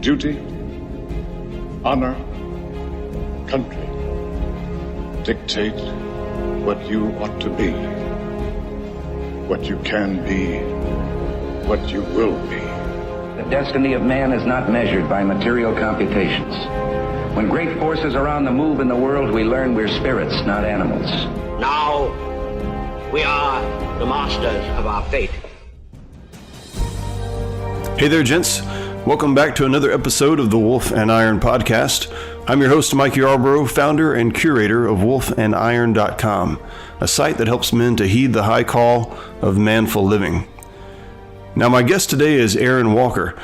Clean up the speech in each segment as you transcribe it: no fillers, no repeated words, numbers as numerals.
duty, honor, country dictate what you ought to be, what you can be, what you will be. The destiny of man is not measured by material computations. When great forces are on the move in the world, we learn we're spirits, not animals. Now we are the masters of our fate. Hey there, gents. Welcome back to another episode of the Wolf and Iron podcast. I'm your host, Mike Yarborough, founder and curator of wolfandiron.com, a site that helps men to heed the high call of manful living. Now, my guest today is Aaron Walker.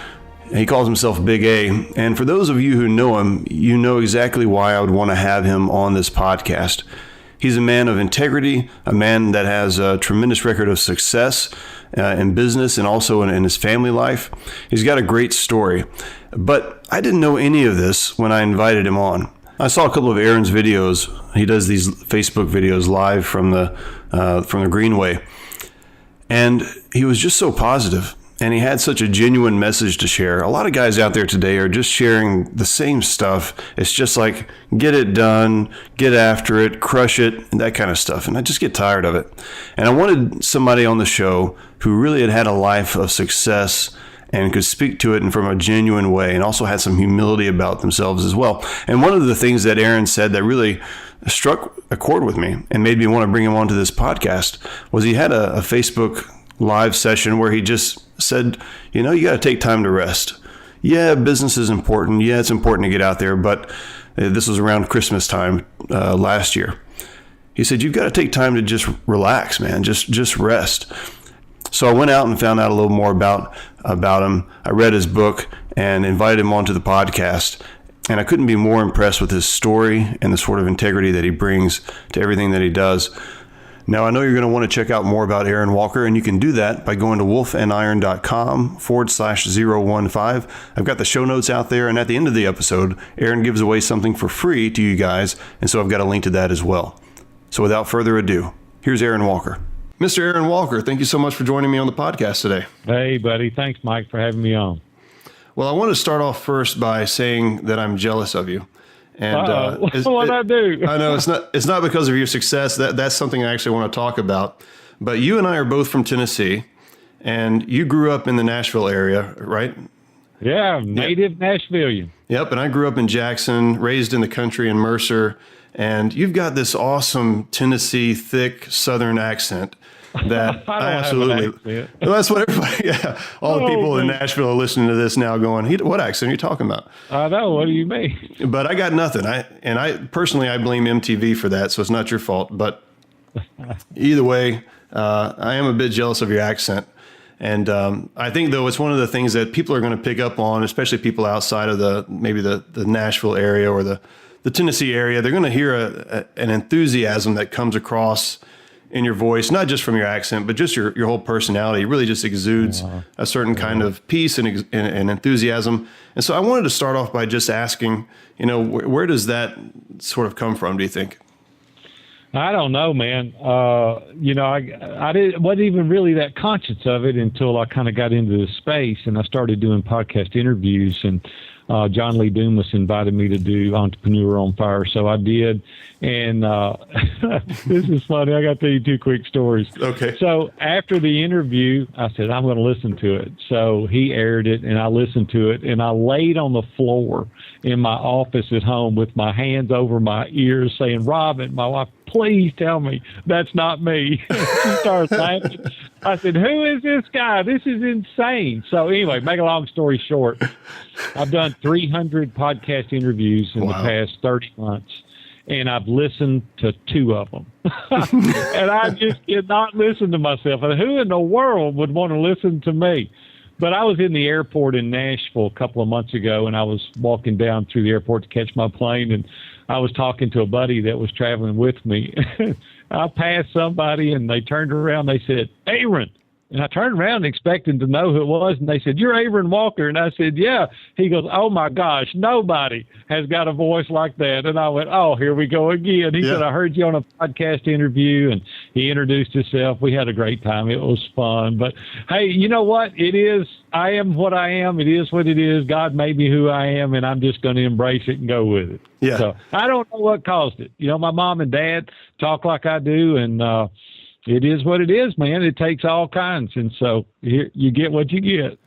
He calls himself Big A, and for those of you who know him, you know exactly why I would want to have him on this podcast. He's a man of integrity, a man that has a tremendous record of success in business and also in his family life. He's got a great story, but I didn't know any of this when I invited him on. I saw a couple of Aaron's videos. He does these Facebook videos live from the Greenway, and he was just so positive. And he had such a genuine message to share. A lot of guys out there today are just sharing the same stuff. It's just like, get it done, get after it, crush it, and that kind of stuff. And I just get tired of it. And I wanted somebody on the show who really had a life of success and could speak to it in from a genuine way and also had some humility about themselves as well. And one of the things that Aaron said that really struck a chord with me and made me want to bring him onto this podcast was he had a Facebook live session where he just said, you know, you got to take time to rest. Yeah, business is important. Yeah, it's important to get out there. But this was around Christmas time last year. He said, you've got to take time to just relax, man. Just rest. So I went out and found out a little more about him. I read his book and invited him onto the podcast. And I couldn't be more impressed with his story and the sort of integrity that he brings to everything that he does. Now, I know you're going to want to check out more about Aaron Walker, and you can do that by going to wolfandiron.com/015. I've got the show notes out there, and at the end of the episode, Aaron gives away something for free to you guys, and so I've got a link to that as well. So without further ado, here's Aaron Walker. Mr. Aaron Walker, thank you so much for joining me on the podcast today. Hey, buddy. Thanks, Mike, for having me on. Well, I want to start off first by saying that I'm jealous of you. And what'd I do? I know it's not because of your success. That's something I actually want to talk about. But you and I are both from Tennessee, and you grew up in the Nashville area, right? Yeah, native Nashvilleian. Yep, and I grew up in Jackson, raised in the country in Mercer, and you've got this awesome Tennessee thick Southern accent that I absolutely. Well, that's what everybody. Yeah, all the people in Nashville are listening to this now, going, "What accent are you talking about?" I know. What do you mean? But I got nothing. I personally blame MTV for that, so it's not your fault. But either way, I am a bit jealous of your accent, and I think though it's one of the things that people are going to pick up on, especially people outside of maybe the Nashville area or the Tennessee area. They're going to hear an enthusiasm that comes across in your voice, not just from your accent, but just your whole personality. It really just exudes a certain kind of peace and enthusiasm. And so I wanted to start off by just asking, you know, where does that sort of come from, do you think? I don't know, man. You know, I wasn't even really that conscious of it until I kind of got into the space and I started doing podcast interviews, and John Lee Dumas invited me to do Entrepreneur on Fire, so I did. And this is funny. I got to tell you two quick stories. Okay. So after the interview, I said, I'm going to listen to it. So he aired it, and I listened to it, and I laid on the floor in my office at home with my hands over my ears saying, Robin, my wife, please tell me that's not me. She starts laughing. I said, who is this guy? This is insane. So anyway, make a long story short, I've done 300 podcast interviews in the past 30 months, and I've listened to 2 of them. And I just cannot listen to myself. And who in the world would want to listen to me? But I was in the airport in Nashville a couple of months ago, and I was walking down through the airport to catch my plane, and I was talking to a buddy that was traveling with me. I passed somebody, and they turned around. They said, Aaron, And I turned around expecting to know who it was, and they said, "You're Avery Walker." And I said, "Yeah." He goes, "Oh, my gosh, nobody has got a voice like that." And I went, "Oh, here we go again." He said, "I heard you on a podcast interview," and he introduced himself. We had a great time. It was fun. But, hey, you know what? I am what I am. It is what it is. God made me who I am, and I'm just going to embrace it and go with it. Yeah. So I don't know what caused it. My mom and dad talk like I do, and it is what it is, man. It takes all kinds. And so here, you get what you get.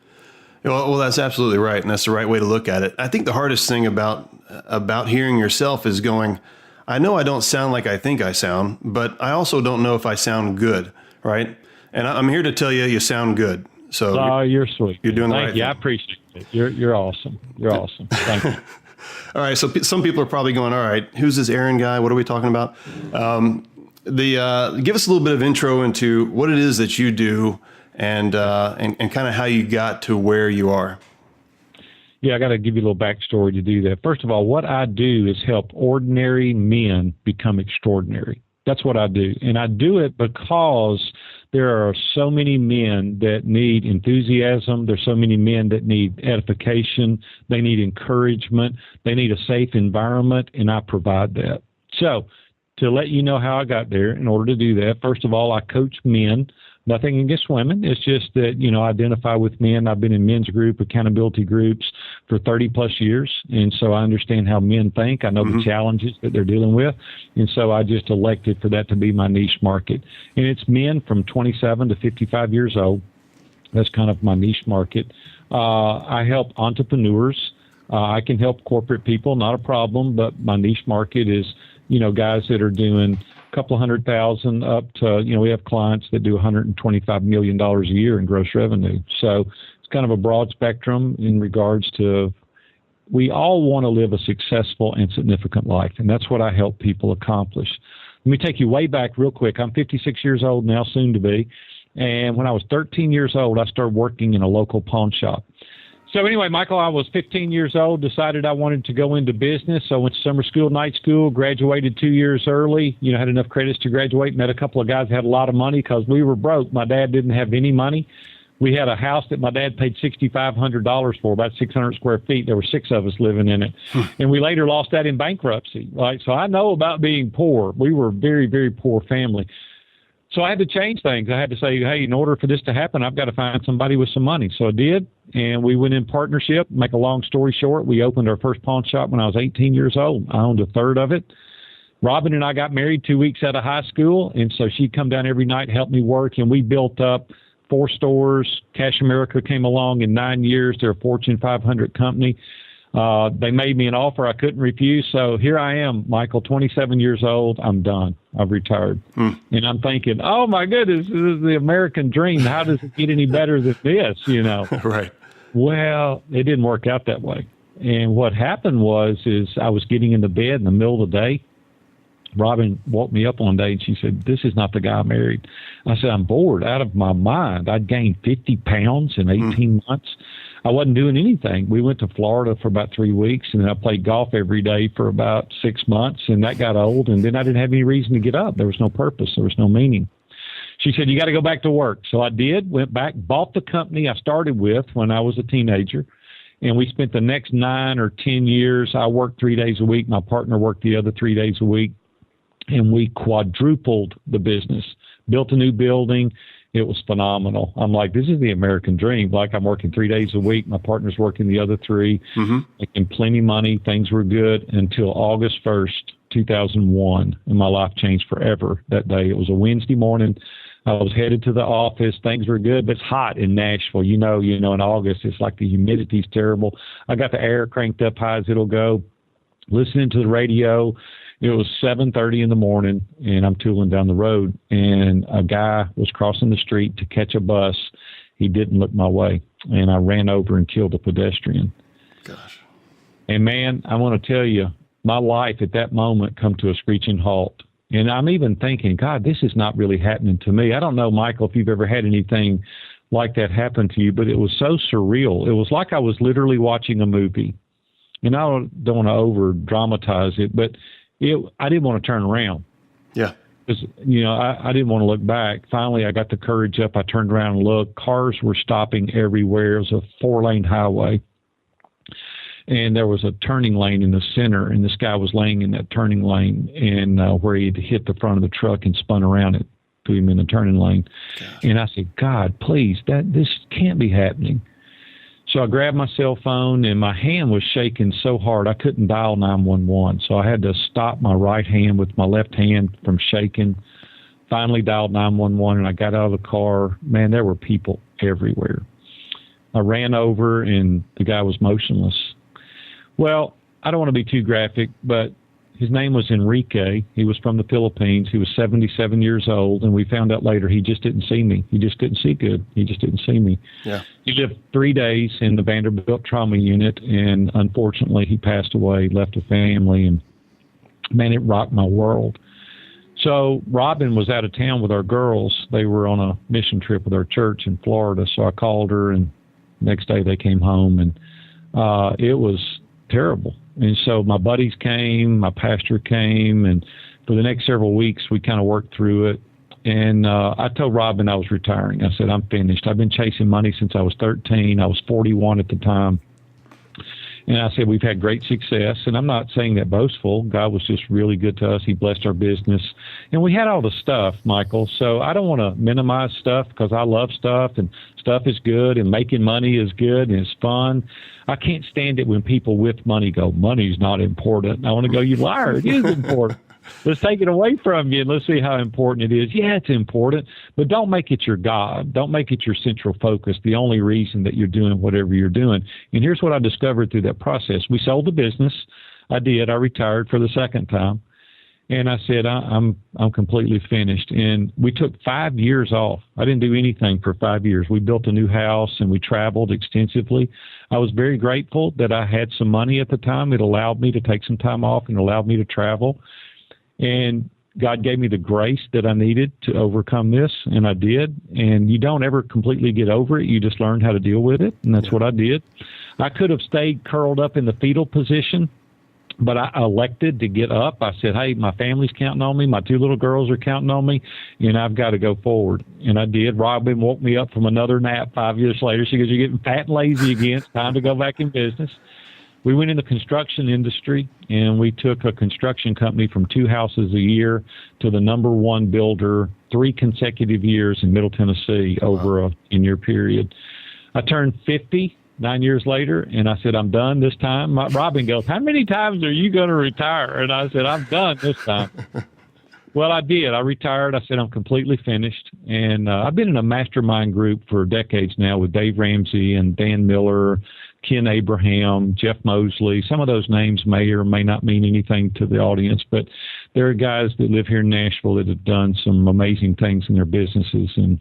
Well, that's absolutely right. And that's the right way to look at it. I think the hardest thing about hearing yourself is going, I know I don't sound like I think I sound, but I also don't know if I sound good. Right. And I'm here to tell you, you sound good. So you're sweet. You're doing the right Thank you. thing. I appreciate it. You're awesome. You're awesome. Thank you. All right. So some people are probably going, all right, who's this Aaron guy? What are we talking about? Give us a little bit of intro into what it is that you do and kind of how you got to where you are. Yeah, I got to give you a little backstory to do that. First of all, what I do is help ordinary men become extraordinary. That's what I do. And I do it because there are so many men that need enthusiasm. There's so many men that need edification. They need encouragement. They need a safe environment, and I provide that. So, to let you know how I got there, in order to do that, first of all, I coach men. Nothing against women. It's just that, I identify with men. I've been in men's group, accountability groups for 30 plus years. And so I understand how men think. I know the challenges that they're dealing with. And so I just elected for that to be my niche market. And it's men from 27 to 55 years old. That's kind of my niche market. I help entrepreneurs. I can help corporate people, not a problem, but my niche market is guys that are doing a couple of $100,000 up to, we have clients that do $125 million a year in gross revenue. So it's kind of a broad spectrum in regards to, we all want to live a successful and significant life. And that's what I help people accomplish. Let me take you way back real quick. I'm 56 years old now, soon to be. And when I was 13 years old, I started working in a local pawn shop. So anyway, Michael, I was 15 years old, decided I wanted to go into business. So I went to summer school, night school, graduated 2 years early, had enough credits to graduate, met a couple of guys that had a lot of money because we were broke. My dad didn't have any money. We had a house that my dad paid $6,500 for, about 600 square feet. There were 6 of us living in it. And we later lost that in bankruptcy. Right? So I know about being poor. We were a very, very poor family. So I had to change things. I had to say, hey, in order for this to happen, I've got to find somebody with some money. So I did, and we went in partnership. Make a long story short, we opened our first pawn shop when I was 18 years old. I owned a third of it. Robin and I got married 2 weeks out of high school, and so she'd come down every night and help me work, and we built up 4 stores. Cash America came along in 9 years. They're a Fortune 500 company. They made me an offer I couldn't refuse. So here I am, Michael, 27 years old. I'm done. I've retired. And I'm thinking, oh, my goodness, this is the American dream. How does it get any better than this, Right. Well, it didn't work out that way. And what happened is I was getting into bed in the middle of the day. Robin woke me up one day and she said, "This is not the guy I married." I said, "I'm bored out of my mind." I'd gained 50 pounds in 18 months. I wasn't doing anything. We went to Florida for about 3 weeks, and then I played golf every day for about 6 months, and that got old, and then I didn't have any reason to get up. There was no purpose. There was no meaning. She said, "You got to go back to work." So I did, went back, bought the company I started with when I was a teenager, and we spent the next 9 or 10 years. I worked 3 days a week. My partner worked the other 3 days a week, and we quadrupled the business, built a new building. It was phenomenal. I'm like, this is the American dream. Like, I'm working 3 days a week. My partner's working the other 3, making plenty of money. Things were good until August 1st, 2001, and my life changed forever that day. It was a Wednesday morning. I was headed to the office. Things were good, but it's hot in Nashville. In August, it's like the humidity's terrible. I got the air cranked up high as it'll go, listening to the radio. It was 7:30 in the morning, and I'm tooling down the road, and a guy was crossing the street to catch a bus. He didn't look my way, and I ran over and killed a pedestrian. Gosh. And, man, I want to tell you, my life at that moment come to a screeching halt. And I'm even thinking, God, this is not really happening to me. I don't know, Michael, if you've ever had anything like that happen to you, but it was so surreal. It was like I was literally watching a movie. And I don't want to over-dramatize it, but I didn't want to turn around. Yeah. because, I didn't want to look back. Finally, I got the courage up. I turned around and looked. Cars were stopping everywhere. It was a 4-lane highway. And there was a turning lane in the center, and this guy was laying in that turning lane, and where he'd hit the front of the truck and spun around it, put him in the turning lane. Gosh. And I said, God, please, this can't be happening. So I grabbed my cell phone, and my hand was shaking so hard I couldn't dial 911. So I had to stop my right hand with my left hand from shaking. Finally dialed 911, and I got out of the car. Man, there were people everywhere. I ran over, and the guy was motionless. Well, I don't want to be too graphic, but his name was Enrique. He was from the Philippines. He was 77 years old, and we found out later he just didn't see me. He just couldn't see good. He just didn't see me. Yeah. He lived 3 days in the Vanderbilt trauma unit, and unfortunately he passed away, left a family, and, man, it rocked my world. So Robin was out of town with our girls. They were on a mission trip with our church in Florida, so I called her, and next day they came home, and it was terrible. And so my buddies came, my pastor came, and for the next several weeks, we kind of worked through it. And I told Robin I was retiring. I said, I'm finished. I've been chasing money since I was 13. I was 41 at the time. And I said, we've had great success. And I'm not saying that boastful. God was just really good to us. He blessed our business. And we had all the stuff, Michael. So I don't want to minimize stuff because I love stuff, and stuff is good, and making money is good, and it's fun. I can't stand it when people with money go, money's not important. I want to go, you liar, it is important. Let's take it away from you, and let's see how important it is. Yeah, it's important, but don't make it your God. Don't make it your central focus, the only reason that you're doing whatever you're doing. And here's what I discovered through that process. We sold the business. I did. I retired for the second time. And I said, I'm completely finished. And we took 5 years off. I didn't do anything for 5 years. We built a new house, and we traveled extensively. I was very grateful that I had some money at the time. It allowed me to take some time off and allowed me to travel. And God gave me the grace that I needed to overcome this, and I did. And you don't ever completely get over it. You just learn how to deal with it, and that's what I did. I could have stayed curled up in the fetal position, but I elected to get up. I said, hey, my family's counting on me. My 2 little girls are counting on me, and I've got to go forward. And I did. Robin woke me up from another nap 5 years later. She goes, you're getting fat and lazy again. It's time to go back in business. We went in the construction industry, and we took a construction company from 2 houses a year to the #1 builder 3 consecutive years in Middle Tennessee over a 10-year period. I turned 50 9 years later, and I said, I'm done this time. Robin goes, how many times are you going to retire? And I said, I'm done this time. Well, I did. I retired. I said, I'm completely finished. And I've been in a mastermind group for decades now with Dave Ramsey and Dan Miller, Ken Abraham, Jeff Mosley. Some of those names may or may not mean anything to the audience, but there are guys that live here in Nashville that have done some amazing things in their businesses. And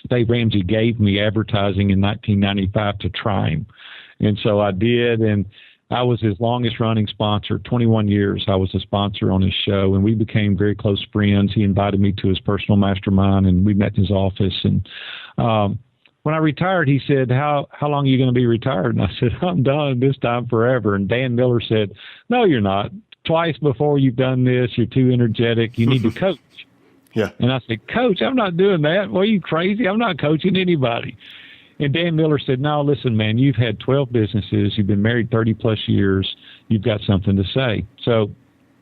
Dave Ramsey gave me advertising in 1995 to try him. And so I did, and I was his longest running sponsor. 21 years I was a sponsor on his show, and we became very close friends. He invited me to his personal mastermind, and we met in his office. And when I retired, he said, how long are you going to be retired? And I said, I'm done this time forever. And Dan Miller said, no, you're not. Twice before you've done this, you're too energetic. You need to coach. Yeah. And I said, Coach, I'm not doing that. Well, are you crazy? I'm not coaching anybody. And Dan Miller said, no, listen, man, you've had 12 businesses. You've been married 30 plus years. You've got something to say. So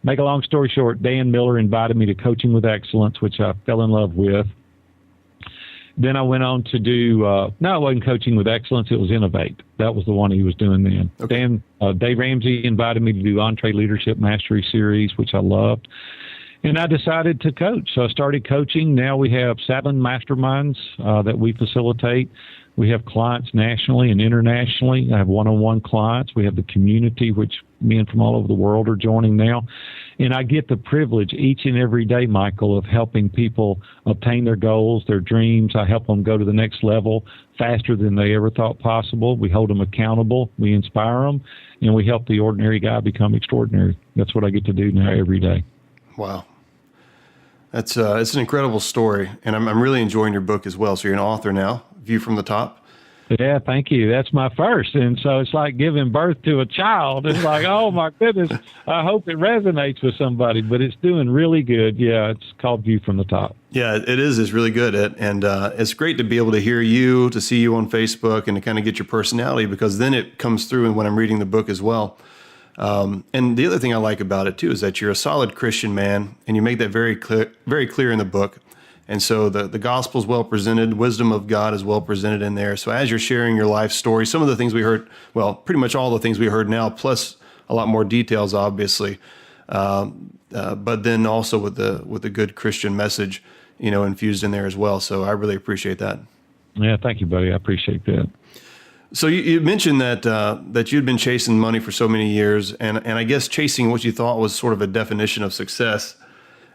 make a long story short, Dan Miller invited me to Coaching with Excellence, which I fell in love with. Then I went on to do, no, it wasn't Coaching with Excellence. It was Innovate. That was the one he was doing then. Okay. Dave Ramsey invited me to do Entree Leadership Mastery Series, which I loved. And I decided to coach. So I started coaching. Now we have 7 masterminds that we facilitate. We have clients nationally and internationally. I have one-on-one clients. We have the community, which men from all over the world are joining now. And I get the privilege each and every day, Michael, of helping people obtain their goals, their dreams. I help them go to the next level faster than they ever thought possible. We hold them accountable. We inspire them. And we help the ordinary guy become extraordinary. That's what I get to do now every day. Wow. It's an incredible story, and I'm really enjoying your book as well. So you're an author now, View from the Top. Yeah, thank you. That's my first. And so it's like giving birth to a child. It's like, oh, my goodness, I hope it resonates with somebody. But it's doing really good. Yeah, it's called View from the Top. Yeah, it is. It's really good. And it's great to be able to hear you, to see you on Facebook, and to kind of get your personality, because then it comes through when I'm reading the book as well. And the other thing I like about it, too, is that you're a solid Christian man, and you make that very clear in the book. And so the gospel is well presented, wisdom of God is well presented in there. So as you're sharing your life story, some of the things we heard, well, pretty much all the things we heard now, plus a lot more details, obviously, but then also with the good Christian message, infused in there as well. So I really appreciate that. Yeah, thank you, buddy. I appreciate that. So you mentioned that you'd been chasing money for so many years, and I guess chasing what you thought was sort of a definition of success.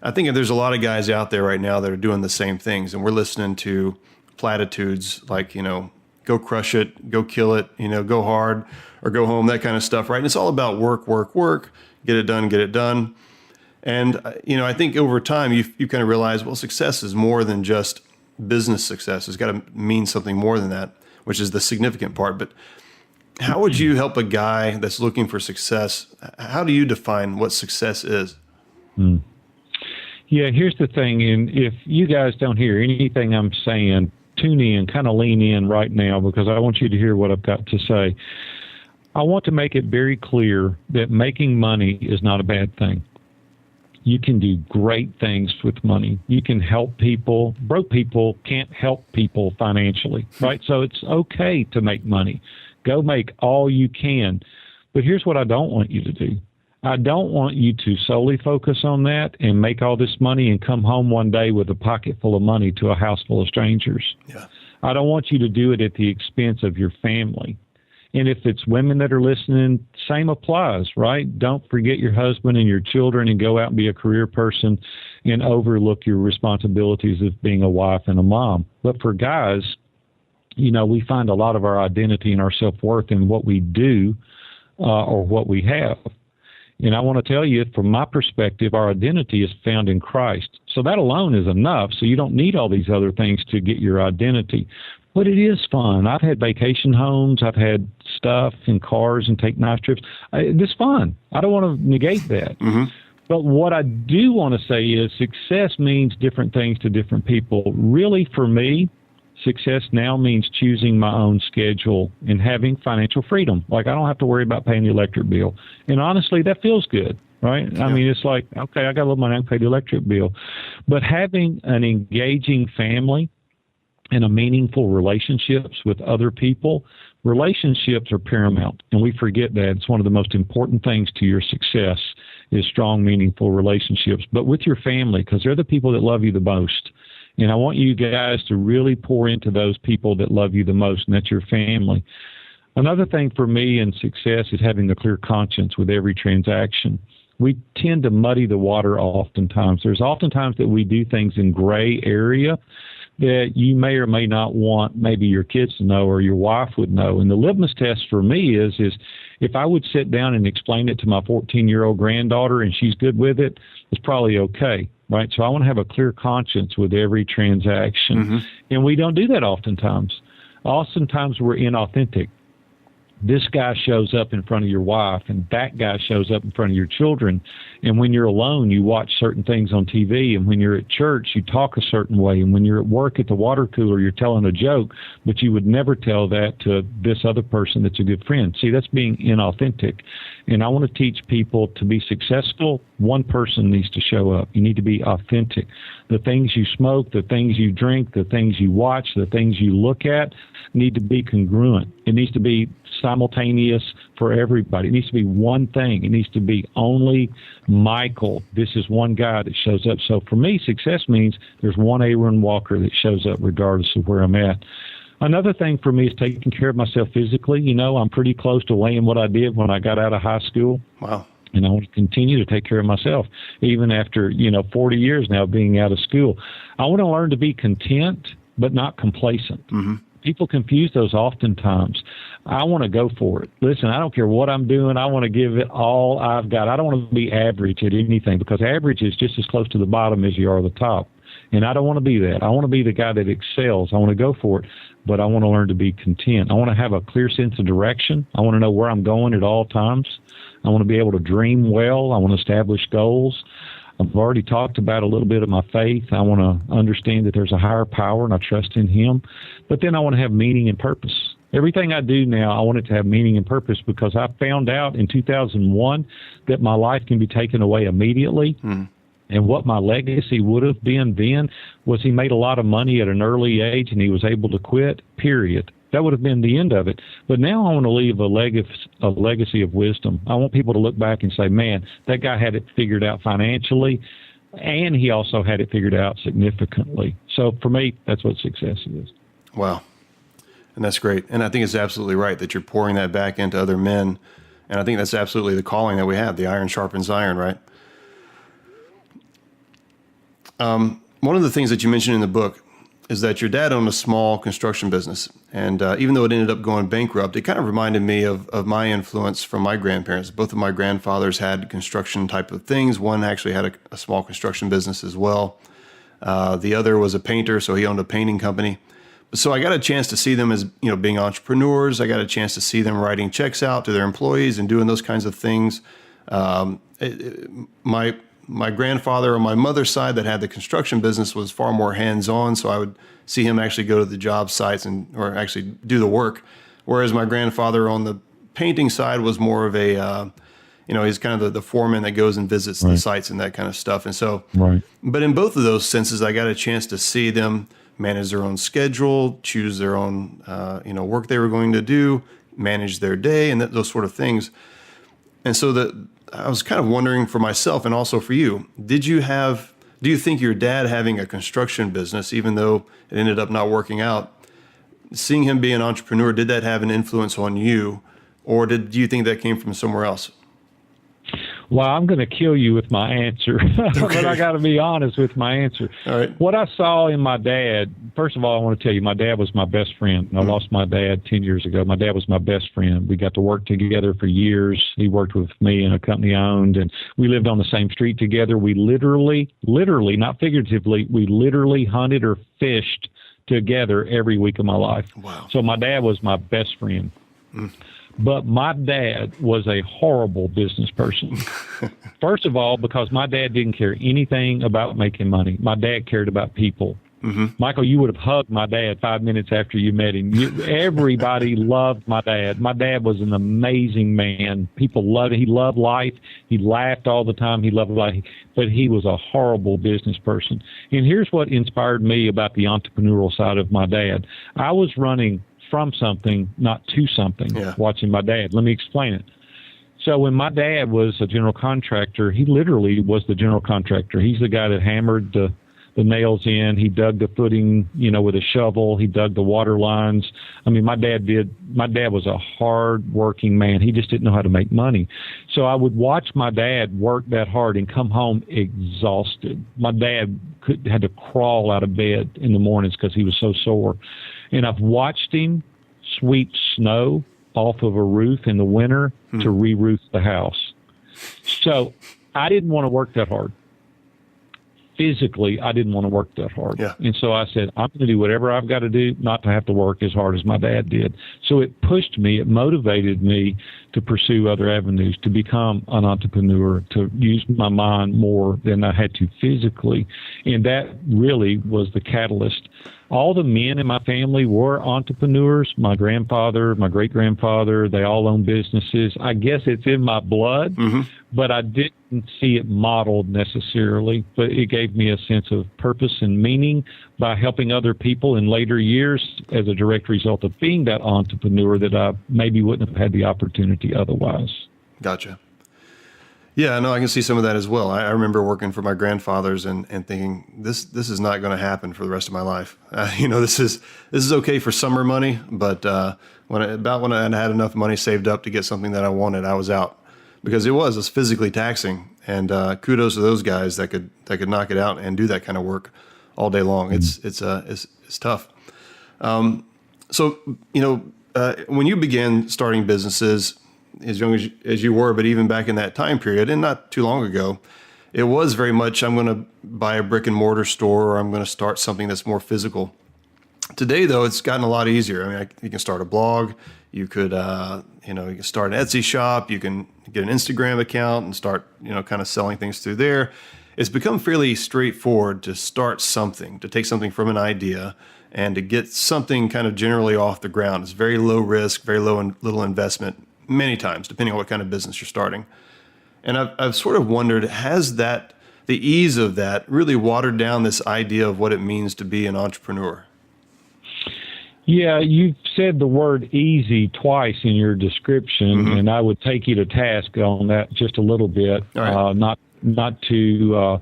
I think there's a lot of guys out there right now that are doing the same things, and we're listening to platitudes like, go crush it, go kill it, go hard or go home, that kind of stuff, right? And it's all about work, get it done. And, I think over time you kind of realize, well, success is more than just business success. It's got to mean something more than that, which is the significant part. But how would you help a guy that's looking for success? How do you define what success is? Yeah, here's the thing, and if you guys don't hear anything I'm saying, tune in, kind of lean in right now, because I want you to hear what I've got to say. I want to make it very clear that making money is not a bad thing. You can do great things with money. You can help people. Broke people can't help people financially, right? So it's okay to make money. Go make all you can. But here's what I don't want you to do. I don't want you to solely focus on that and make all this money and come home one day with a pocket full of money to a house full of strangers. Yeah. I don't want you to do it at the expense of your family. And if it's women that are listening, same applies, right? Don't forget your husband and your children and go out and be a career person and overlook your responsibilities of being a wife and a mom. But for guys, we find a lot of our identity and our self-worth in what we do or what we have. And I want to tell you, from my perspective, our identity is found in Christ. So that alone is enough. So you don't need all these other things to get your identity. But it is fun. I've had vacation homes. I've had stuff and cars and take nice trips. It's fun. I don't want to negate that. Mm-hmm. But what I do want to say is success means different things to different people. Really, for me, success now means choosing my own schedule and having financial freedom. Like, I don't have to worry about paying the electric bill. And honestly, that feels good, right? Yeah. I mean, it's like, okay, I got a little money, I can pay the electric bill. But having an engaging family and a meaningful relationships with other people, relationships are paramount. And we forget that. It's one of the most important things to your success is strong, meaningful relationships. But with your family, because they're the people that love you the most. And I want you guys to really pour into those people that love you the most, and that's your family. Another thing for me in success is having a clear conscience with every transaction. We tend to muddy the water oftentimes. There's oftentimes that we do things in gray area that you may or may not want maybe your kids to know or your wife would know. And the litmus test for me is if I would sit down and explain it to my 14-year-old granddaughter and she's good with it, it's probably okay, right? So I want to have a clear conscience with every transaction. Mm-hmm. And we don't do that oftentimes. Oftentimes we're inauthentic. This guy shows up in front of your wife and that guy shows up in front of your children. And when you're alone, you watch certain things on TV. And when you're at church, you talk a certain way. And when you're at work at the water cooler, you're telling a joke, but you would never tell that to this other person that's a good friend. See, that's being inauthentic. And I want to teach people to be successful. One person needs to show up. You need to be authentic. The things you smoke, the things you drink, the things you watch, the things you look at need to be congruent. It needs to be simultaneous for everybody. It needs to be one thing. It needs to be only Michael. This is one guy that shows up. So for me, success means there's one Aaron Walker that shows up regardless of where I'm at. Another thing for me is taking care of myself physically. You know, I'm pretty close to weighing what I did when I got out of high school. Wow. And I want to continue to take care of myself, even after, 40 years now being out of school. I want to learn to be content, but not complacent. Mm-hmm. People confuse those oftentimes. I want to go for it. Listen, I don't care what I'm doing. I want to give it all I've got. I don't want to be average at anything because average is just as close to the bottom as you are the top. And I don't want to be that. I want to be the guy that excels. I want to go for it, but I want to learn to be content. I want to have a clear sense of direction. I want to know where I'm going at all times. I want to be able to dream well. I want to establish goals. I've already talked about a little bit of my faith. I want to understand that there's a higher power and I trust in him. But then I want to have meaning and purpose. Everything I do now, I want it to have meaning and purpose, because I found out in 2001 that my life can be taken away immediately. And what my legacy would have been then was he made a lot of money at an early age and he was able to quit, period. That would have been the end of it. But now I want to leave a legacy of wisdom. I want people to look back and say, man, that guy had it figured out financially, and he also had it figured out significantly. So for me, that's what success is. Wow. And that's great. And I think it's absolutely right that you're pouring that back into other men. And I think that's absolutely the calling that we have. The iron sharpens iron, right? One of the things that you mentioned in the book is that your dad owned a small construction business. And even though it ended up going bankrupt, it kind of reminded me of my influence from my grandparents. Both of my grandfathers had construction type of things. One actually had a small construction business as well. The other was a painter, so he owned a painting company. So I got a chance to see them as, being entrepreneurs. I got a chance to see them writing checks out to their employees and doing those kinds of things. My grandfather on my mother's side that had the construction business was far more hands-on, so I would see him actually go to the job sites or actually do the work. Whereas my grandfather on the painting side was more of a, he's kind of the foreman that goes and visits the sites and that kind of stuff. And so, but in both of those senses, I got a chance to see them manage their own schedule, choose their own, work they were going to do, manage their day, and those sort of things. And so I was kind of wondering for myself and also for you, do you think your dad having a construction business, even though it ended up not working out, seeing him be an entrepreneur, did that have an influence on you, or do you think that came from somewhere else? Well, I'm going to kill you with my answer, but I got to be honest with my answer. All right. What I saw in my dad, first of all, I want to tell you, my dad was my best friend. I lost my dad 10 years ago. My dad was my best friend. We got to work together for years. He worked with me in a company I owned, and we lived on the same street together. We literally, not figuratively, we literally hunted or fished together every week of my life. Wow. So my dad was my best friend. But my dad was a horrible business person. First of all, because my dad didn't care anything about making money. My dad cared about people. Michael, you would have hugged my dad 5 minutes after you met him. Everybody loved my dad. My dad was an amazing man. People loved him. He loved life. He laughed all the time. He loved life. But he was a horrible business person. And here's what inspired me about the entrepreneurial side of my dad. I was running from something, not to something, watching my dad. Let me explain it. So when my dad was a general contractor, he literally was the general contractor. He's the guy that hammered the nails in. He dug the footing, with a shovel. He dug the water lines. I mean, my dad was a hard-working man. He just didn't know how to make money. So I would watch my dad work that hard and come home exhausted. My dad had to crawl out of bed in the mornings because he was so sore. And I've watched him sweep snow off of a roof in the winter to re-roof the house. So I didn't want to work that hard. Physically, I didn't want to work that hard. Yeah. And so I said, I'm going to do whatever I've got to do not to have to work as hard as my dad did. So it pushed me, it motivated me to pursue other avenues, to become an entrepreneur, to use my mind more than I had to physically. And that really was the catalyst. All the men in my family were entrepreneurs. My grandfather, my great-grandfather, they all own businesses. I guess it's in my blood, but I didn't see it modeled necessarily. But it gave me a sense of purpose and meaning by helping other people in later years as a direct result of being that entrepreneur that I maybe wouldn't have had the opportunity otherwise. Gotcha. Yeah, no, I can see some of that as well. I remember working for my grandfathers and thinking this is not going to happen for the rest of my life. This is okay for summer money, but when I had enough money saved up to get something that I wanted, I was out because it was physically taxing. And kudos to those guys that could knock it out and do that kind of work all day long. It's tough. So when you began starting businesses, as young as you were, but even back in that time period and not too long ago, it was very much, I'm going to buy a brick and mortar store, or I'm going to start something that's more physical. Today, though, it's gotten a lot easier. I mean, you can start a blog. You could, you can start an Etsy shop. You can get an Instagram account and start, kind of selling things through there. It's become fairly straightforward to start something, to take something from an idea and to get something kind of generally off the ground. It's very low risk, very little investment, many times, depending on what kind of business you're starting. And I've sort of wondered, has the ease of that really watered down this idea of what it means to be an entrepreneur? Yeah, you've said the word easy twice in your description, and I would take you to task on that just a little bit, right. Not to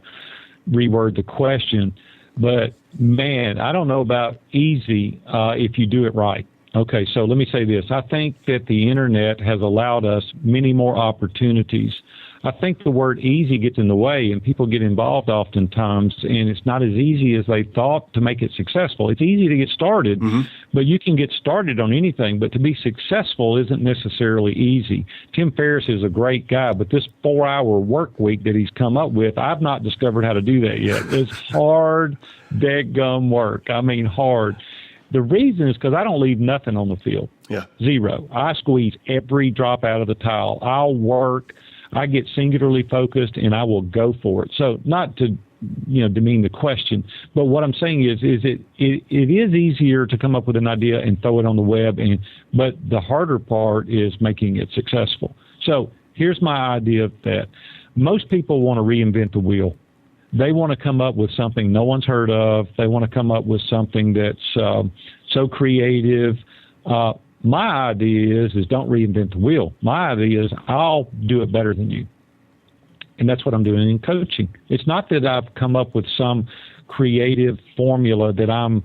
reword the question, but man, I don't know about easy if you do it right. Okay, so let me say this. I think that the internet has allowed us many more opportunities. I think the word easy gets in the way, and people get involved oftentimes, and it's not as easy as they thought to make it successful. It's easy to get started, but you can get started on anything, but to be successful isn't necessarily easy. Tim Ferriss is a great guy, but this 4-hour work week that he's come up with, I've not discovered how to do that yet. It's hard, dead-gum work. I mean, hard. The reason is because I don't leave nothing on the field. Yeah. Zero. I squeeze every drop out of the towel. I'll work. I get singularly focused, and I will go for it. So not to, demean the question, but what I'm saying is it is easier to come up with an idea and throw it on the web, but the harder part is making it successful. So here's my idea of that. Most people want to reinvent the wheel. They want to come up with something no one's heard of. They want to come up with something that's so creative. My idea is don't reinvent the wheel. My idea is I'll do it better than you. And that's what I'm doing in coaching. It's not that I've come up with some creative formula that I'm,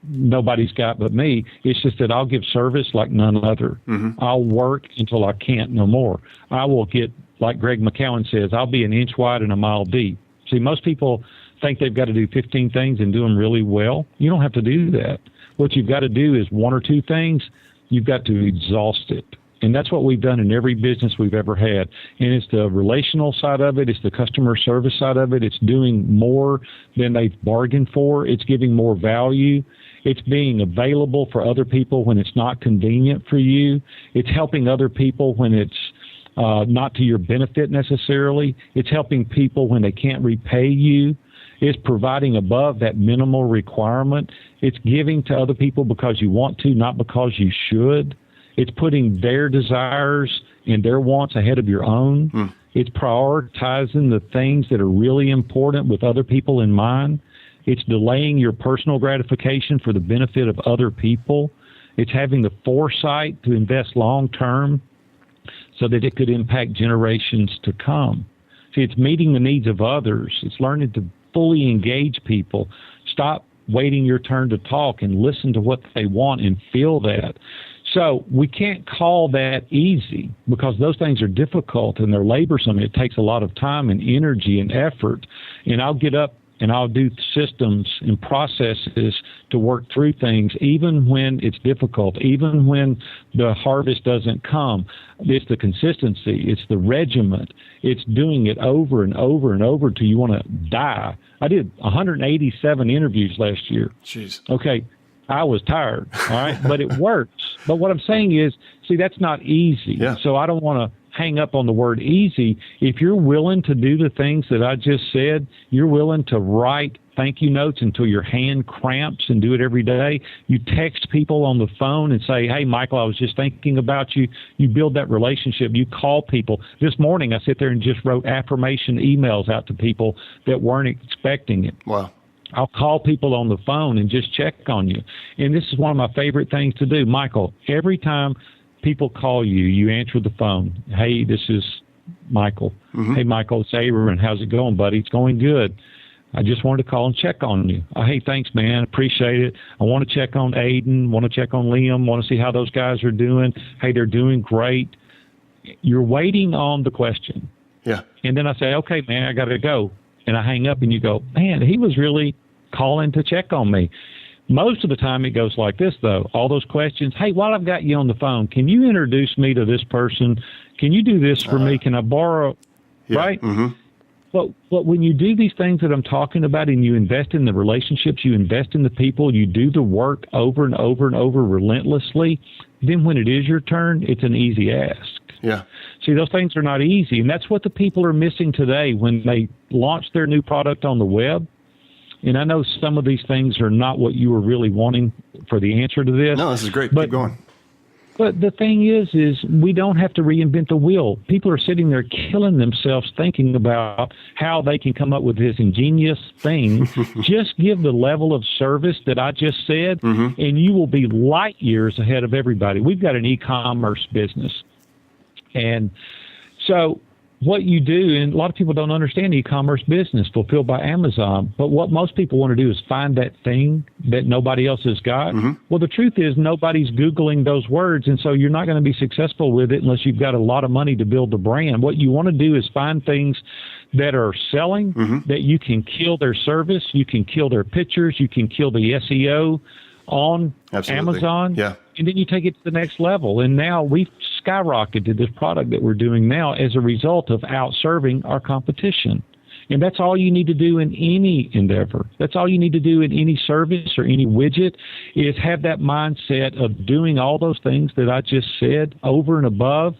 nobody's got but me. It's just that I'll give service like none other. I'll work until I can't no more. I will get, like Greg McCowan says, I'll be an inch wide and a mile deep. See, most people think they've got to do 15 things and do them really well. You don't have to do that. What you've got to do is 1 or 2 things. You've got to exhaust it. And that's what we've done in every business we've ever had. And it's the relational side of it. It's the customer service side of it. It's doing more than they've bargained for. It's giving more value. It's being available for other people when it's not convenient for you. It's helping other people when it's not to your benefit necessarily. It's helping people when they can't repay you. It's providing above that minimal requirement. It's giving to other people because you want to, not because you should. It's putting their desires and their wants ahead of your own. It's prioritizing the things that are really important with other people in mind. It's delaying your personal gratification for the benefit of other people. It's having the foresight to invest long term so that it could impact generations to come. See, it's meeting the needs of others. It's learning to fully engage people. Stop waiting your turn to talk and listen to what they want and feel that. So we can't call that easy because those things are difficult and they're laborsome. It takes a lot of time and energy and effort. And I'll get up and I'll do systems and processes to work through things, even when it's difficult, even when the harvest doesn't come. It's the consistency. It's the regiment. It's doing it over and over and over till you want to die. I did 187 interviews last year. Jeez. Okay. I was tired, all right, but it works. But what I'm saying is, see, that's not easy. Yeah. So I don't want to hang up on the word easy. If you're willing to do the things that I just said, you're willing to write thank you notes until your hand cramps and do it every day. You text people on the phone and say, hey, Michael, I was just thinking about you. You build that relationship. You call people. This morning I sit there and just wrote affirmation emails out to people that weren't expecting it. Wow. I'll call people on the phone and just check on you. And this is one of my favorite things to do. Michael, every time people call you, you answer the phone. Hey, this is Michael. Hey, Michael, it's Aaron. How's it going, buddy? It's going good. I just wanted to call and check on you. Hey, thanks, man. Appreciate it. I want to check on Aiden, want to check on Liam, want to see how those guys are doing. Hey, they're doing great. You're waiting on the question. Yeah. And then I say, okay, man, I got to go. And I hang up and you go, man, he was really calling to check on me. Most of the time it goes like this, though. All those questions. Hey, while I've got you on the phone, can you introduce me to this person? Can you do this for me? Can I borrow? Yeah. Right? But when you do these things that I'm talking about and you invest in the relationships, you invest in the people, you do the work over and over and over relentlessly, then when it is your turn, it's an easy ask. Yeah. See, those things are not easy. And that's what the people are missing today when they launch their new product on the web. And I know some of these things are not what you were really wanting for the answer to this. No, this is great. But, keep going. But the thing is we don't have to reinvent the wheel. People are sitting there killing themselves thinking about how they can come up with this ingenious thing. Just give the level of service that I just said, and you will be light years ahead of everybody. We've got an e-commerce business. And so what you do, and a lot of people don't understand e-commerce business fulfilled by Amazon, but what most people want to do is find that thing that nobody else has got. Well, the truth is nobody's Googling those words, and so you're not going to be successful with it unless you've got a lot of money to build the brand. What you want to do is find things that are selling, that you can kill their service, you can kill their pictures, you can kill the SEO on Amazon, and then you take it to the next level. And now we've skyrocketed this product that we're doing now as a result of outserving our competition. And that's all you need to do in any endeavor. That's all you need to do in any service or any widget is have that mindset of doing all those things that I just said over and above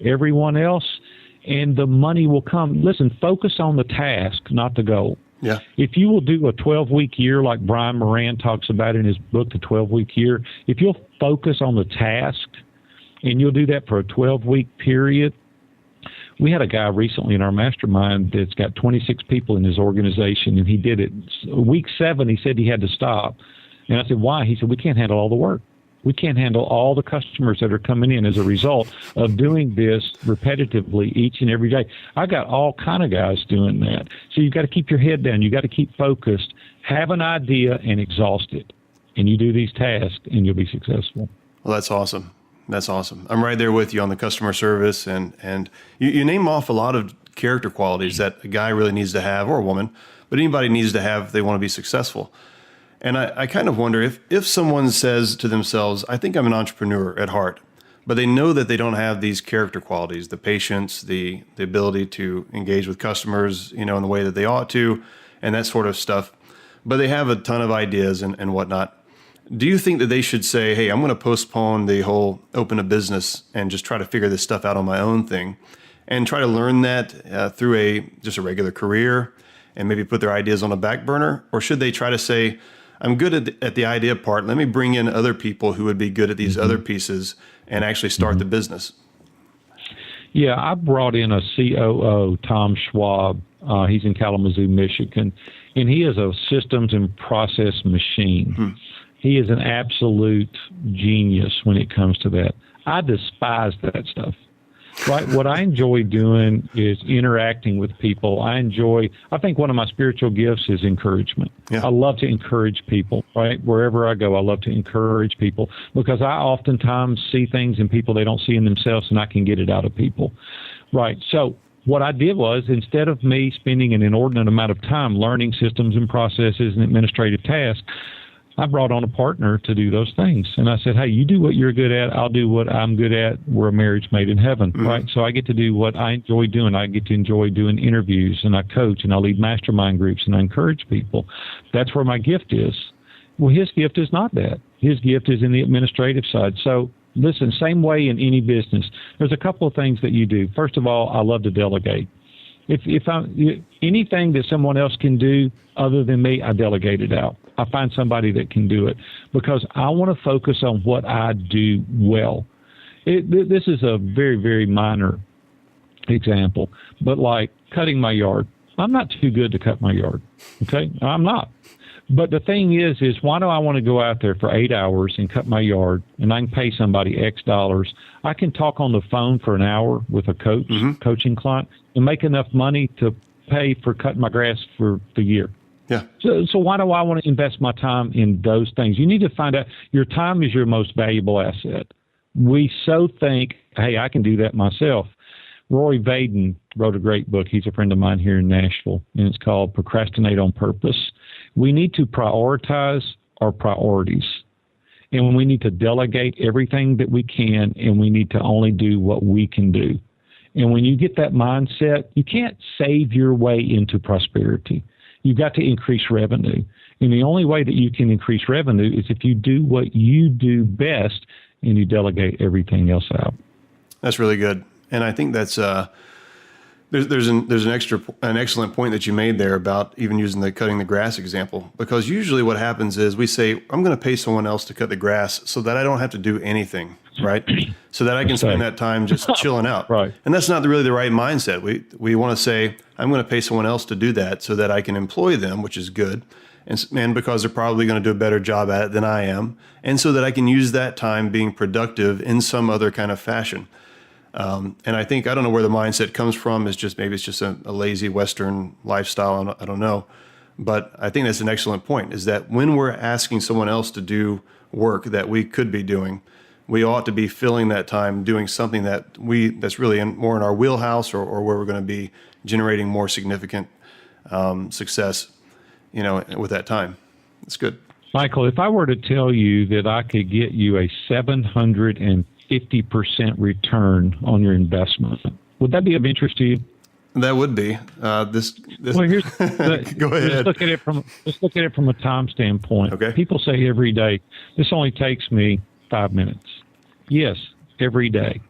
everyone else, and the money will come. Listen, focus on the task, not the goal. Yeah. If you will do a 12-week year like Brian Moran talks about in his book, The 12-Week Year, if you'll focus on the task and you'll do that for a 12-week period. We had a guy recently in our mastermind that's got 26 people in his organization, and he did it. Week 7, he said he had to stop. And I said, why? He said, we can't handle all the work. We can't handle all the customers that are coming in as a result of doing this repetitively each and every day. I got all kind of guys doing that. So you've got to keep your head down. You've got to keep focused, have an idea, and exhaust it. And you do these tasks, and you'll be successful. Well, that's awesome. That's awesome. I'm right there with you on the customer service, and you name off a lot of character qualities that a guy really needs to have, or a woman, but anybody needs to have if they want to be successful. And I kind of wonder if someone says to themselves, I think I'm an entrepreneur at heart, but they know that they don't have these character qualities, the patience, the ability to engage with customers, in the way that they ought to, and that sort of stuff, but they have a ton of ideas and whatnot. Do you think that they should say, hey, I'm going to postpone the whole open a business and just try to figure this stuff out on my own thing and try to learn that through just a regular career and maybe put their ideas on a back burner? Or should they try to say, I'm good at the idea part. Let me bring in other people who would be good at these other pieces and actually start the business? Yeah, I brought in a COO, Tom Schwab. He's in Kalamazoo, Michigan, and he is a systems and process machine. He is an absolute genius when it comes to that. I despise that stuff. Right? What I enjoy doing is interacting with people. I think one of my spiritual gifts is encouragement. Yeah. I love to encourage people, right? Wherever I go, I love to encourage people because I oftentimes see things in people they don't see in themselves, and I can get it out of people. Right. So what I did was, instead of me spending an inordinate amount of time learning systems and processes and administrative tasks, I brought on a partner to do those things. And I said, hey, you do what you're good at. I'll do what I'm good at. We're a marriage made in heaven, right? So I get to do what I enjoy doing. I get to enjoy doing interviews, and I coach, and I lead mastermind groups, and I encourage people. That's where my gift is. Well, his gift is not that. His gift is in the administrative side. So listen, same way in any business. There's a couple of things that you do. First of all, I love to delegate. If anything that someone else can do other than me, I delegate it out. I find somebody that can do it because I want to focus on what I do well. This is a very, very minor example, but like cutting my yard. I'm not too good to cut my yard, okay? I'm not. But the thing is why do I want to go out there for 8 hours and cut my yard, and I can pay somebody X dollars? I can talk on the phone for an hour with a coach, coaching client, and make enough money to pay for cutting my grass for the year. Yeah. So why do I want to invest my time in those things? You need to find out your time is your most valuable asset. We so think, hey, I can do that myself. Roy Vaden wrote a great book. He's a friend of mine here in Nashville, and it's called Procrastinate on Purpose. We need to prioritize our priorities, and we need to delegate everything that we can, and we need to only do what we can do. And when you get that mindset, you can't save your way into prosperity. You've got to increase revenue. And the only way that you can increase revenue is if you do what you do best and you delegate everything else out. That's really good. And I think that's there's an excellent point that you made there about even using the cutting the grass example, because usually what happens is we say, I'm going to pay someone else to cut the grass so that I don't have to do anything, right? So that I can spend that time just chilling out. Right. And that's not really the right mindset. We want to say, I'm going to pay someone else to do that so that I can employ them, which is good. And because they're probably going to do a better job at it than I am. And so that I can use that time being productive in some other kind of fashion. And I think, I don't know where the mindset comes from. It's just, maybe it's just a lazy Western lifestyle. I don't know. But I think that's an excellent point, is that when we're asking someone else to do work that we could be doing, we ought to be filling that time doing something that's really more in our wheelhouse, or where we're going to be generating more significant success, with that time. It's good. Michael, if I were to tell you that I could get you a 750% return on your investment, would that be of interest to you? That would be. Well, here's go ahead. Let's look at it from a time standpoint. Okay. People say every day, this only takes me 5 minutes. Yes, every day.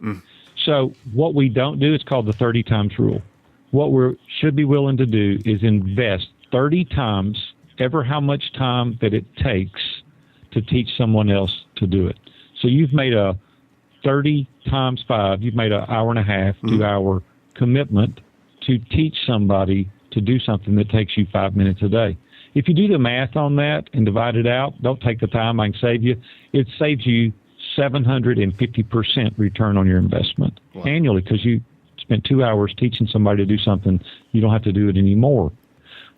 So what we don't do is called the 30 times rule. What we should be willing to do is invest 30 times ever how much time that it takes to teach someone else to do it. So you've made a 30 times 5, you've made an hour and a half, 2 hour commitment to teach somebody to do something that takes you 5 minutes a day. If you do the math on that and divide it out, don't take the time, I can save you. It saves you 750% return on your investment annually, because you spent 2 hours teaching somebody to do something. You don't have to do it anymore.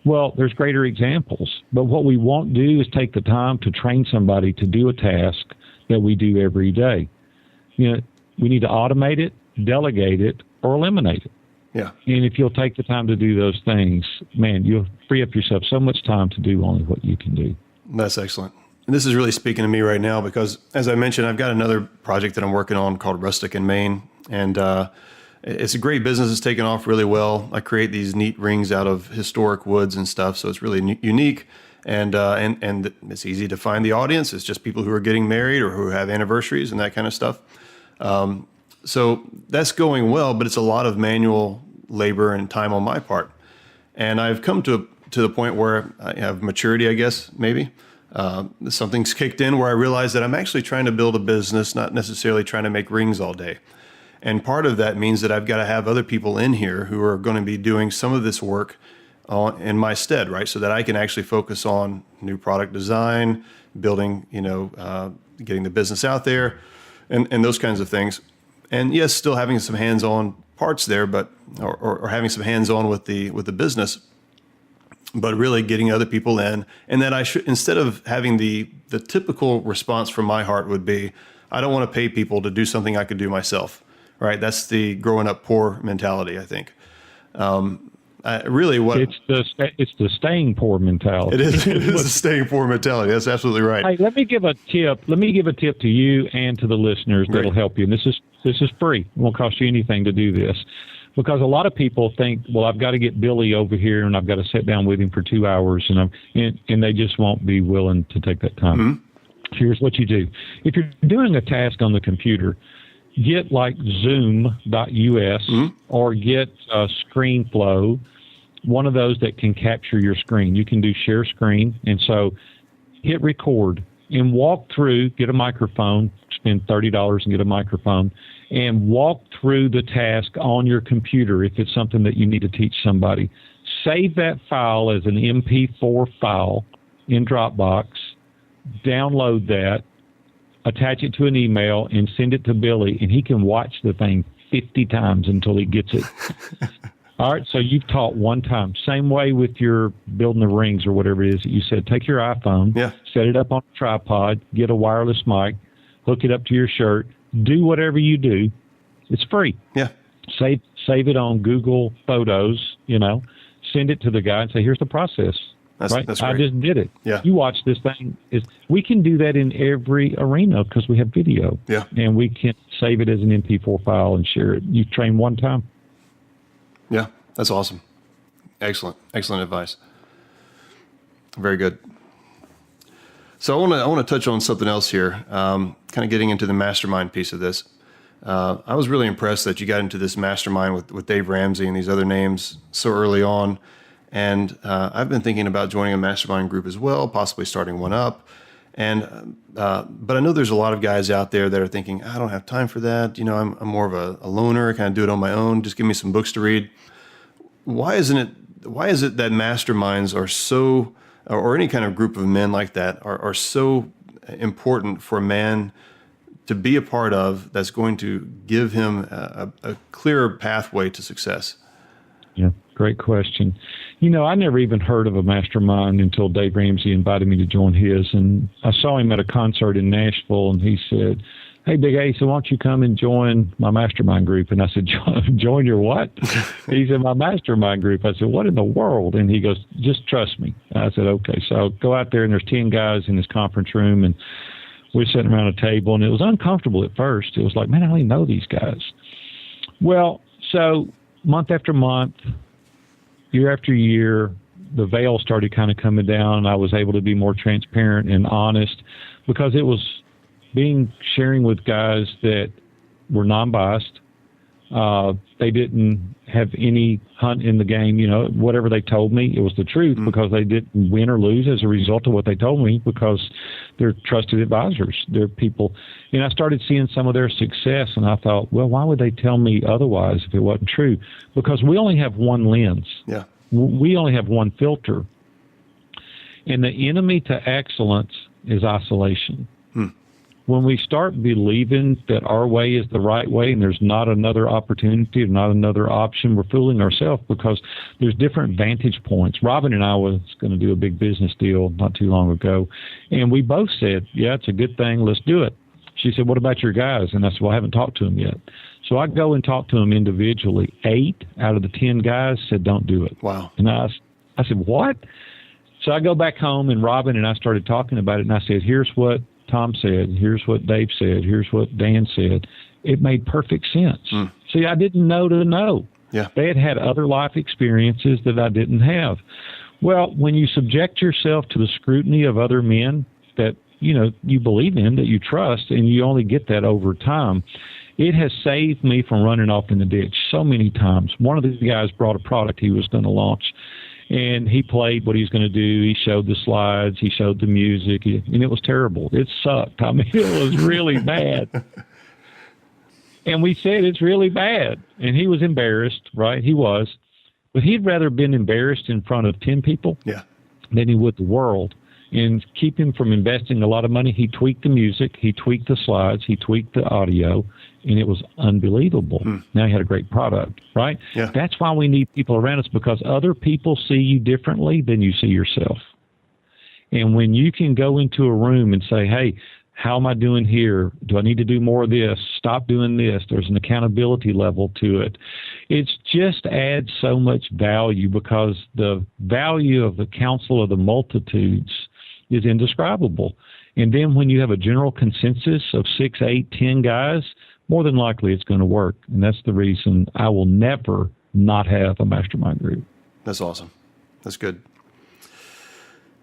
Well, there's greater examples, but what we won't do is take the time to train somebody to do a task that we do every day. We need to automate it, delegate it, or eliminate it. Yeah. And if you'll take the time to do those things, man, you'll free up yourself so much time to do only what you can do. That's excellent. And this is really speaking to me right now, because as I mentioned, I've got another project that I'm working on called Rustic in Maine. And it's a great business. It's taken off really well. I create these neat rings out of historic woods and stuff. So it's really unique. And it's easy to find the audience. It's just people who are getting married or who have anniversaries and that kind of stuff. So that's going well, but it's a lot of manual labor and time on my part. And I've come to the point where I have maturity, I guess, maybe. Something's kicked in where I realize that I'm actually trying to build a business, not necessarily trying to make rings all day. And part of that means that I've got to have other people in here who are going to be doing some of this work in my stead, right? So that I can actually focus on new product design, building, getting the business out there, and those kinds of things. And yes, still having some hands-on parts there, but or having some hands-on with the business, but really getting other people in. And then I should, instead of having the typical response from my heart would be, I don't want to pay people to do something I could do myself, right? That's the growing up poor mentality, I think. It's the staying poor mentality. It is the staying poor mentality. That's absolutely right. Hey, let me give a tip. Let me give a tip to you and to the listeners that'll help you. And this is free. It won't cost you anything to do this. Because a lot of people think, well, I've got to get Billy over here and I've got to sit down with him for 2 hours, and they just won't be willing to take that time. Mm-hmm. Here's what you do. If you're doing a task on the computer, get like zoom.us or get ScreenFlow, one of those that can capture your screen. You can do share screen, and so hit record and walk through, get a microphone, spend $30 and get a microphone, and walk through the task on your computer if it's something that you need to teach somebody. Save that file as an MP4 file in Dropbox, download that, attach it to an email, and send it to Billy, and he can watch the thing 50 times until he gets it. All right, so you've taught one time. Same way with your building the rings or whatever it is that you said. Take your iPhone, set it up on a tripod, get a wireless mic, hook it up to your shirt, do whatever you do. It's free. Yeah. Save it on Google Photos, send it to the guy and say, here's the process. That's great. I just did it. Yeah. You watch this thing. We can do that in every arena because we have video. Yeah. And we can save it as an MP4 file and share it. You train one time. Yeah, that's awesome. Excellent advice. Very good. So I want to touch on something else here, kind of getting into the mastermind piece of this. I was really impressed that you got into this mastermind with Dave Ramsey and these other names so early on. And I've been thinking about joining a mastermind group as well, possibly starting one up. And but I know there's a lot of guys out there that are thinking, I don't have time for that. I'm more of a loner. I kind of do it on my own. Just give me some books to read. Why is it that masterminds are so, or any kind of group of men like that are so important for a man to be a part of, that's going to give him a clearer pathway to success? Yeah, great question. I never even heard of a mastermind until Dave Ramsey invited me to join his. And I saw him at a concert in Nashville, and he said, hey, Big A, so why don't you come and join my mastermind group? And I said, join your what? He said, my mastermind group. I said, what in the world? And he goes, just trust me. I said, okay. So I go out there, and there's 10 guys in this conference room, and we're sitting around a table, and it was uncomfortable at first. It was like, man, I don't even know these guys. Well, so month after month, year after year, the veil started kind of coming down. I was able to be more transparent and honest because it was sharing with guys that were non-biased. They didn't have any hunt in the game. Whatever they told me, it was the truth because they didn't win or lose as a result of what they told me because they're trusted advisors. They're people. And I started seeing some of their success, and I thought, well, why would they tell me otherwise if it wasn't true? Because we only have one lens. Yeah. We only have one filter. And the enemy to excellence is isolation. When we start believing that our way is the right way and there's not another opportunity or not another option, we're fooling ourselves because there's different vantage points. Robin and I was going to do a big business deal not too long ago, and we both said, yeah, it's a good thing, let's do it. She said, what about your guys? And I said, well, I haven't talked to them yet. So I go and talk to them individually. 8 out of the 10 guys said, don't do it. Wow. And I said, what? So I go back home, and Robin and I started talking about it, and I said, here's what Tom said, here's what Dave said, here's what Dan said. It made perfect sense. See, I didn't know to know. Yeah. They had other life experiences that I didn't have. Well, when you subject yourself to the scrutiny of other men that, you believe in, that you trust, and you only get that over time, it has saved me from running off in the ditch so many times. One of the guys brought a product he was going to launch, and he played what he was going to do. He showed the slides. He showed the music. And it was terrible. It sucked. I mean, it was really bad. And we said, it's really bad. And he was embarrassed, right? He was. But he'd rather been embarrassed in front of 10 people than he would the world. And keep him from investing a lot of money, he tweaked the music. He tweaked the slides. He tweaked the audio. And it was unbelievable. Now he had a great product, right? Yeah. That's why we need people around us, because other people see you differently than you see yourself. And when you can go into a room and say, hey, how am I doing here? Do I need to do more of this? Stop doing this. There's an accountability level to it. It just adds so much value, because the value of the counsel of the multitudes is indescribable. And then when you have a general consensus of 6, 8, 10 guys, more than likely it's going to work. And that's the reason I will never not have a mastermind group. That's awesome. That's good.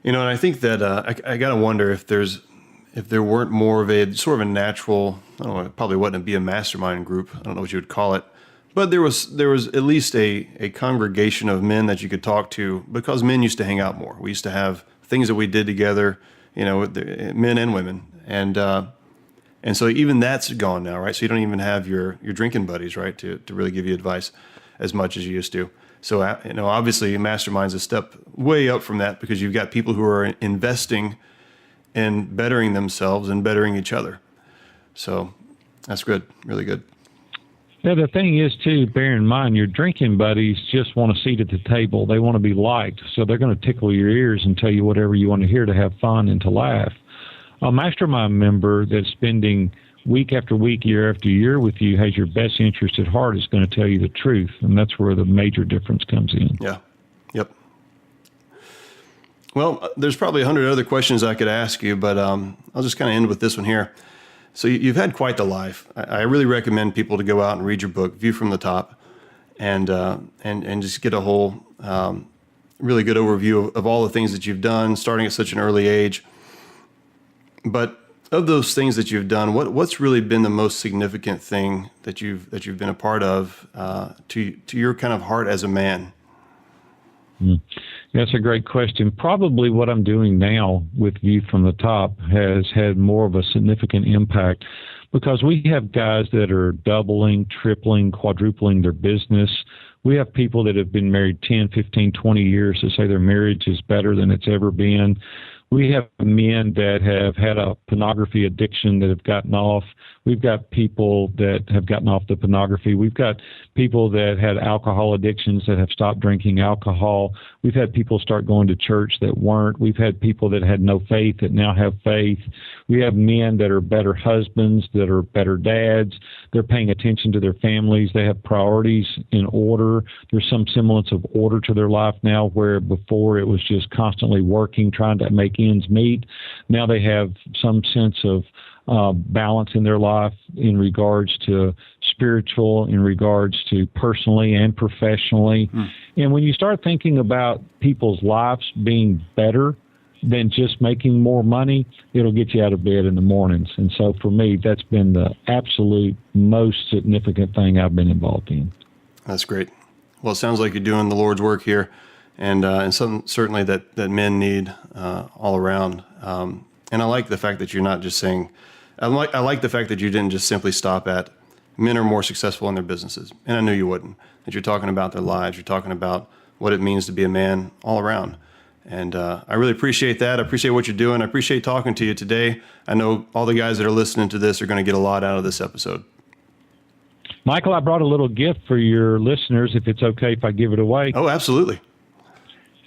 And I think that I got to wonder if there weren't more of a sort of a natural, I don't know, it probably wouldn't be a mastermind group. I don't know what you would call it. But there was at least a congregation of men that you could talk to, because men used to hang out more. We used to have things that we did together, men and women. And so even that's gone now, right? So you don't even have your drinking buddies, right, to really give you advice as much as you used to. So, obviously mastermind's a step way up from that, because you've got people who are investing in bettering themselves and bettering each other. So that's good, really good. Yeah, the thing is, too, bear in mind, your drinking buddies just want a seat at the table. They want to be liked, so they're going to tickle your ears and tell you whatever you want to hear to have fun and to laugh. A mastermind member that's spending week after week, year after year with you, has your best interest at heart, is going to tell you the truth, and that's where the major difference comes in. Yeah. Yep. Well, there's probably 100 other questions I could ask you, but I'll just kind of end with this one here. So you've had quite the life. I really recommend people to go out and read your book, View from the Top. and just get a whole really good overview of all the things that you've done, starting at such an early age. But of those things that you've done, what's really been the most significant thing that you've been a part of to your kind of heart as a man? That's a great question. Probably what I'm doing now with View from the Top has had more of a significant impact, because we have guys that are doubling, tripling, quadrupling their business. We have people that have been married 10, 15, 20 years that say their marriage is better than it's ever been. We have men that have had a pornography addiction that have gotten off. We've got people that have gotten off the pornography. We've got people that had alcohol addictions that have stopped drinking alcohol. We've had people start going to church that weren't. We've had people that had no faith that now have faith. We have men that are better husbands, that are better dads. They're paying attention to their families. They have priorities in order. There's some semblance of order to their life now, where before it was just constantly working, trying to make ends meet. Now they have some sense of balance in their life in regards to spiritual, in regards to personally and professionally. And when you start thinking about people's lives being better than just making more money, it'll get you out of bed in the mornings. And so for me, that's been the absolute most significant thing I've been involved in. That's great. Well, it sounds like you're doing the Lord's work here, and something certainly that men need all around. And I like the fact that you're not just saying, I like the fact that you didn't just simply stop at men are more successful in their businesses. And I knew you wouldn't. That you're talking about their lives. You're talking about what it means to be a man all around. And I really appreciate that. I appreciate what you're doing. I appreciate talking to you today. I know all the guys that are listening to this are going to get a lot out of this episode. Michael, I brought a little gift for your listeners, if it's okay if I give it away. Oh, absolutely.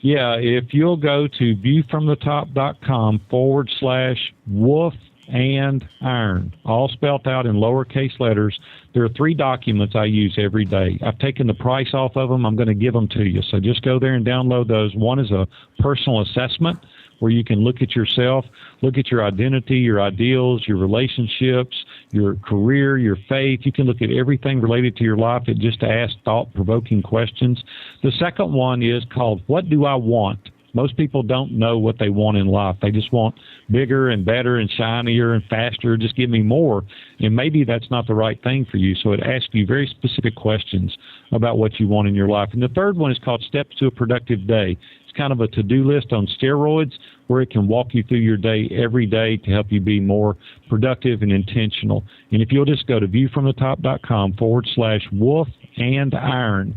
Yeah, if you'll go to viewfromthetop.com/wolf and iron, all spelled out in lowercase letters. There are 3 documents I use every day. I've taken the price off of them. I'm going to give them to you. So just go there and download those. One is a personal assessment where you can look at yourself, look at your identity, your ideals, your relationships, your career, your faith. You can look at everything related to your life and just ask thought-provoking questions. The second one is called What Do I Want? Most people don't know what they want in life. They just want bigger and better and shinier and faster. Just give me more. And maybe that's not the right thing for you. So it asks you very specific questions about what you want in your life. And the third one is called Steps to a Productive Day. It's kind of a to-do list on steroids where it can walk you through your day every day to help you be more productive and intentional. And if you'll just go to viewfromthetop.com/wolf and iron,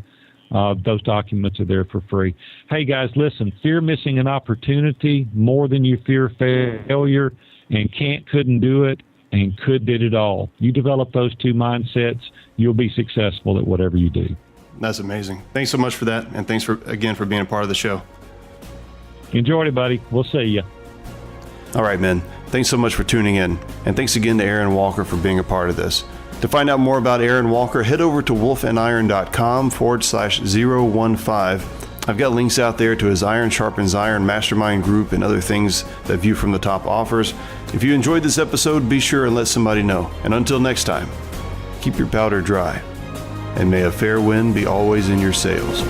those documents are there for free. Hey, guys, listen, fear missing an opportunity more than you fear failure, and couldn't do it, and could did it all. You develop those 2 mindsets, you'll be successful at whatever you do. That's amazing. Thanks so much for that, and thanks again for being a part of the show. Enjoyed it, buddy. We'll see you. All right, men. Thanks so much for tuning in, and thanks again to Aaron Walker for being a part of this. To find out more about Aaron Walker, head over to wolfandiron.com/015. I've got links out there to his Iron Sharpens Iron mastermind group and other things that View from the Top offers. If you enjoyed this episode, be sure and let somebody know. And until next time, keep your powder dry, and may a fair wind be always in your sails.